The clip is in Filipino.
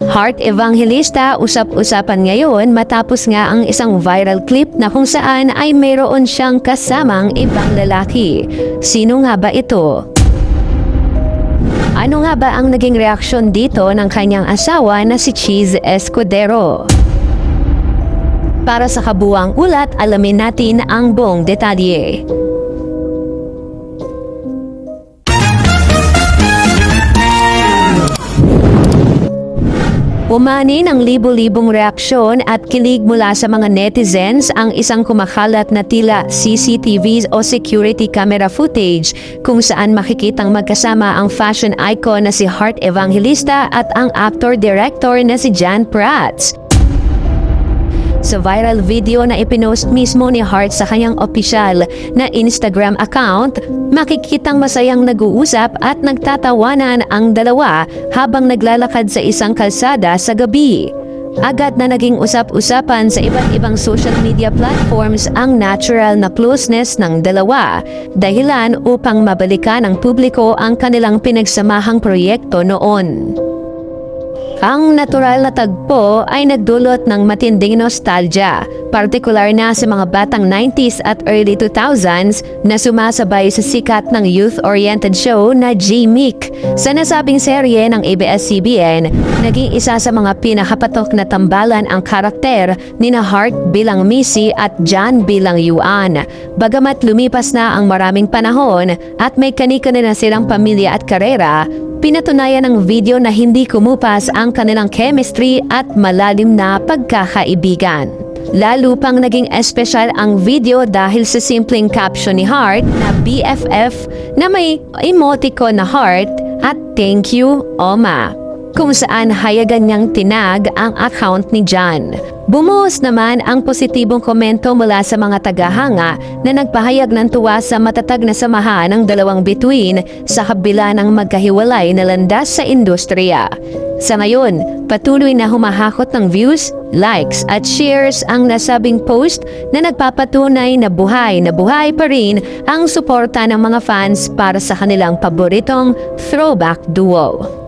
Heart Evangelista usap-usapan ngayon matapos nga ang isang viral clip na kung saan ay mayroon siyang kasamang ibang lalaki. Sino nga ba ito? Ano nga ba ang naging reaksyon dito ng kanyang asawa na si Cheese Escudero? Para sa kabuuang ulat, alamin natin ang buong detalye. Umani ng libo-libong reaksyon at kilig mula sa mga netizens ang isang kumakalat na tila CCTV o security camera footage kung saan makikitang magkasama ang fashion icon na si Heart Evangelista at ang actor-director na si Jan Prats. Sa viral video na ipinost mismo ni Heart sa kanyang opisyal na Instagram account, makikitang masayang nag-uusap at nagtatawanan ang dalawa habang naglalakad sa isang kalsada sa gabi. Agad na naging usap-usapan sa iba't ibang social media platforms ang natural na closeness ng dalawa, dahilan upang mabalikan ng publiko ang kanilang pinagsamahang proyekto noon. Ang natural na tagpo ay nagdulot ng matinding nostalgia, partikular na sa mga batang 90s at early 2000s na sumasabay sa sikat ng youth-oriented show na G-Meek. Sa nasabing serye ng ABS-CBN, naging isa sa mga pinakapatok na tambalan ang karakter ni na Heart bilang Missy at Jan bilang Yuan. Bagamat lumipas na ang maraming panahon at may kanika na silang pamilya at karera, pinatunayan ng video na hindi kumupas ang kanilang chemistry at malalim na pagkakaibigan. Lalo pang naging espesyal ang video dahil sa simpleng caption ni Heart na BFF na may emoticon na heart at thank you, Oma, kung saan hayagan niyang tinag ang account ni Jan. Bumuhos naman ang positibong komento mula sa mga tagahanga na nagpahayag ng tuwa sa matatag na samahan ng dalawang bituin sa kabila ng magkahiwalay na landas sa industriya. Sa ngayon, patuloy na humahakot ng views, likes at shares ang nasabing post na nagpapatunay na buhay pa rin ang suporta ng mga fans para sa kanilang paboritong throwback duo.